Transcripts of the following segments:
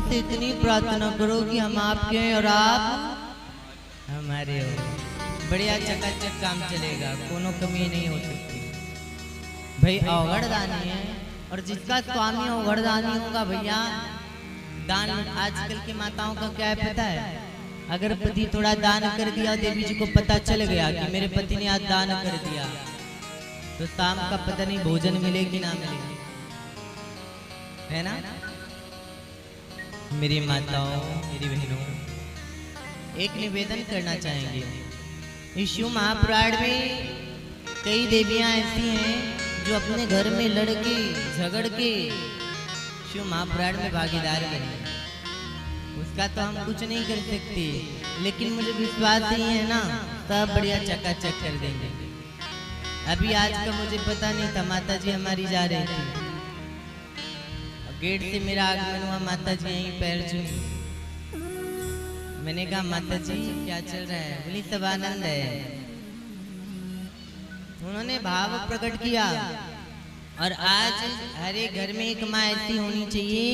से इतनी प्रार्थना करो कि हम आपके हैं और आप हमारे हो। बढ़िया चकाचक काम चलेगा, कोनो कमी नहीं हो सकती। भाई अवगढ़दानी है और जिसका स्वामी अवगढ़दानी होगा भैया, दान आजकल की माताओं का क्या है पता है? अगर पति थोड़ा दान कर दिया, देवी जी को पता चल गया कि मेरे पति ने आज दान कर दिया, तो शाम का पता नहीं भोजन मिले कि ना मिले, है ना? मेरी माताओं, मेरी बहनों, एक निवेदन करना चाहेंगे। इस शिव महापुराण में कई देवियां ऐसी हैं जो अपने घर में लड़के झगड़ के शिव महापुराण में भागीदार बने। उसका तो हम कुछ नहीं कर सकते, लेकिन मुझे विश्वास ही है ना, सब बढ़िया चकाचक कर देंगे। अभी आज का मुझे पता नहीं था, माता जी हमारी जा रही थी, गेट से मेरा आगमन हुआ, माता जी यहीं पैर छूई। मैंने कहा माता जी क्या चल रहा है? बोली सब आनंद है। उन्होंने भाव प्रकट किया। और आज हर एक घर में एक माँ ऐसी होनी चाहिए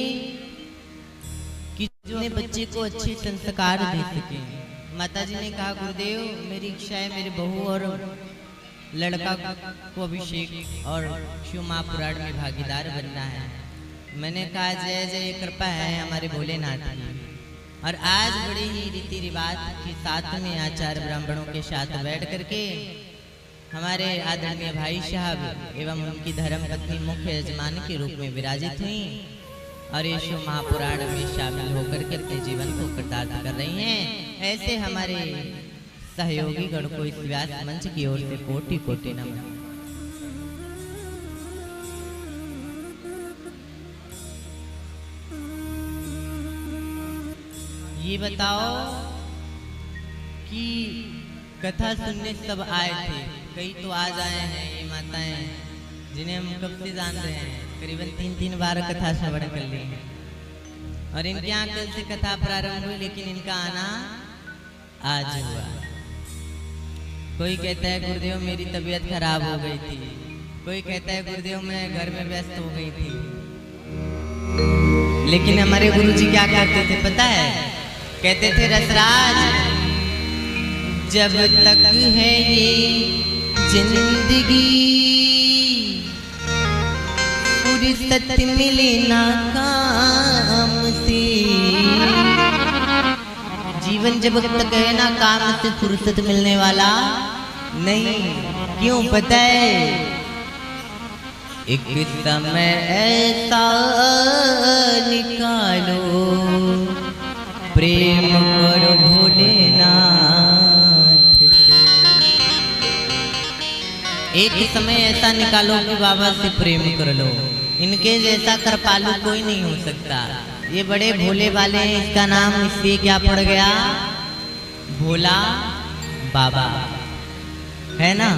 कि जो अपने बच्चे को अच्छे संस्कार दे सके। माता जी ने कहा गुरुदेव मेरी इच्छा है मेरे बहू और लड़का को अभिषेक और शिव महापुराण में भागीदार बनना है। मैंने कहा जय जय कृपा है हमारे भोलेनाथ की। और आज बड़े ही रीति रिवाज के साथ में आचार्य ब्राह्मणों के साथ बैठ करके हमारे आदरणीय भाई साहब एवं उनकी धर्म पत्नी मुख्य यजमान के रूप में विराजित हुई और ये शिव महापुराण में शामिल होकर के अपने जीवन को कृतार्थ कर रही हैं। ऐसे हमारे सहयोगी गण को इस व्यास मंच की ओर से कोटि कोटि नमन। ये बताओ कि कथा सुनने सब आए थे, कई तो आज आए हैं ये माताएं जिन्हें हम कब से जान रहे हैं, करीबन 3-3 बार कथा श्रवण कर ली है और इनके यहाँ कल से कथा प्रारंभ हुई, लेकिन इनका आना आज हुआ। कोई कहता है गुरुदेव मेरी तबीयत खराब हो गई थी, कोई कहता है गुरुदेव मैं घर में व्यस्त हो गई थी। लेकिन हमारे गुरुजी क्या कहते थे पता है? कहते थे रसराज जब तक है ये जिंदगी फुर्सत मिले ना काम से। जीवन जब तक है ना काम से फुर्सत मिलने वाला नहीं। क्यों पता है? एक समय ऐसा निकालो प्रेम करो भोलेनाथ से। एक ही समय ऐसा निकालो कि बाबा से प्रेम कर लो। इनके जैसा कृपालु कोई नहीं हो सकता। ये बड़े भोले वाले हैं, इसका नाम इसलिए क्या पड़ गया? भोला बाबा, है ना?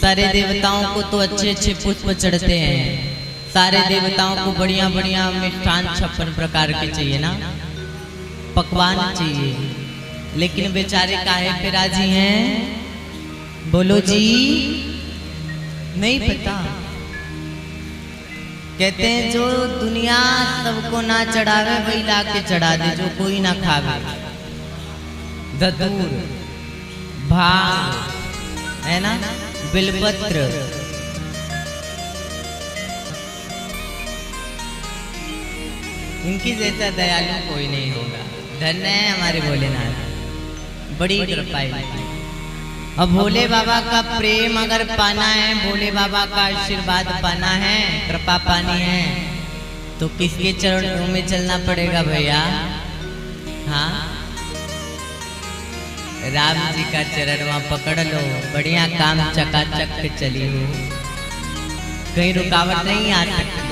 सारे देवताओं को तो अच्छे अच्छे पुष्प चढ़ते हैं, सारे देवताओं को बढ़िया बढ़िया मिष्ठान 56 प्रकार के चाहिए ना, पकवान चाहिए, लेकिन बेचारे काहे पे राजी हैं? बोलो जी, नहीं पता। कहते हैं जो दुनिया सबको ना चढ़ावे वही ला के चढ़ा दे, जो कोई ना खावे। धतूर, भांग, है ना, बिलपत्र, इनकी जैसा दयालु कोई नहीं होगा। धन्य है हमारे भोलेनाथ, बड़ी कृपा है। अब भोले बाबा का प्रेम अगर पाना है, भोले बाबा का आशीर्वाद पाना है, कृपा पानी है, तो किसके चरणों में चलना पड़ेगा भैया? हाँ, राम जी का चरण वहां पकड़ लो, बढ़िया काम चकाचक के चली हो, कहीं रुकावट नहीं आ सकती।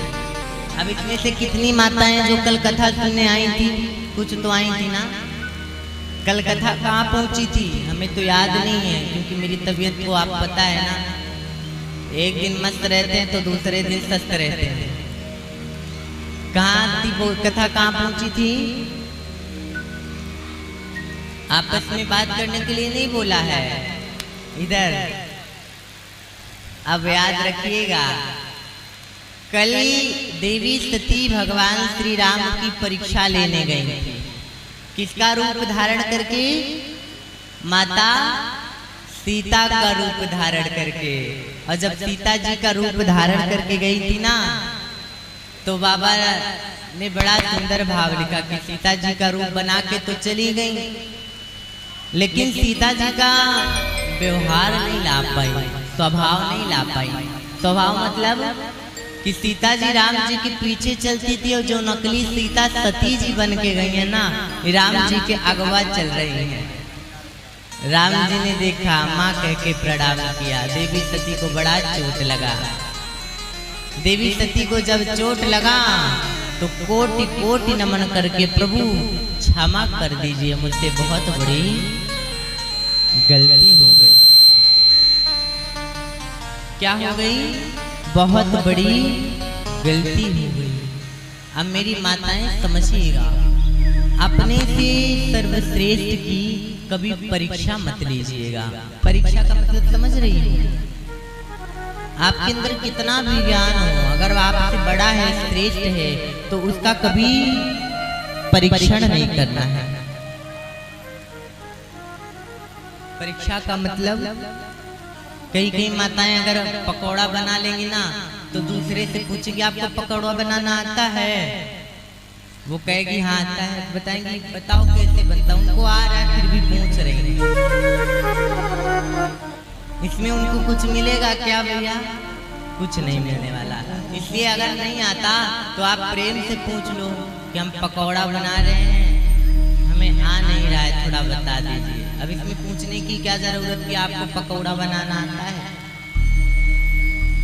अब इसमें से कितनी माताएं जो कल कथा सुनने आई थी, कुछ तो आई थी ना? कल कथा कहाँ पहुंची थी हमें तो याद नहीं है, क्योंकि मेरी तबीयत को आप पता है ना, एक दिन मस्त रहते हैं तो दूसरे दिन सस्त रहते हैं। कहाँ थी वो कथा, कहाँ पहुंची थी? आपस में बात करने के लिए नहीं बोला है इधर। अब याद रखिएगा, कल देवी सती भगवान श्री राम की परीक्षा लेने गई थी। किसका रूप धारण करके? माता सीता का रूप धारण करके। और जब सीता जी का रूप धारण करके गई थी ना, तो बाबा ने बड़ा सुंदर भाव लिखा कि सीता जी का रूप बना के तो चली गई, लेकिन सीता जी का व्यवहार नहीं ला पाई, स्वभाव नहीं ला पाई। स्वभाव मतलब कि सीता जी राम जी के पीछे चलती थी, और जो नकली सीता सती जी बन के गई है ना, राम जी के अगवा चल रही है। राम जी ने देखा, माँ कह के प्रणाम किया। देवी सती को बड़ा चोट लगा। देवी सती को जब चोट लगा तो कोटि कोटि नमन करके, प्रभु क्षमा कर दीजिए, मुझसे बहुत बड़ी गलती हो गई। क्या हो गई? बहुत बड़ी गलती हो गई। अब मेरी माताएं समझिएगा, अपने से सर्वश्रेष्ठ की कभी परीक्षा मत लीजिएगा। परीक्षा का मतलब समझ रही हो? आपके अंदर कितना भी ज्ञान हो, अगर आपसे बड़ा है, श्रेष्ठ है, तो उसका कभी परीक्षण नहीं करना है। परीक्षा का मतलब, कई माताएं अगर पकौड़ा बना लेंगी ना, तो दूसरे से पूछेगी आपको पकौड़ा बनाना आता है? वो कहेगी हाँ आता है। बताएंगी बताओ कैसे बनता? उनको आ रहा है, फिर भी पूछ रही है। इसमें उनको कुछ मिलेगा क्या भैया? कुछ नहीं मिलने वाला। इसलिए अगर नहीं आता तो आप प्रेम से पूछ लो कि हम पकौड़ा बना रहे हैं, हमें आ नहीं रहा है, थोड़ा बता दीजिए। अब इसमें पूछने की क्या जरूरत कि आपको पकौड़ा बनाना आता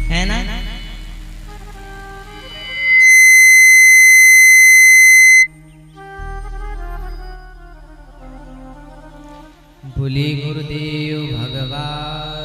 है ना? बोले गुरुदेव भगवान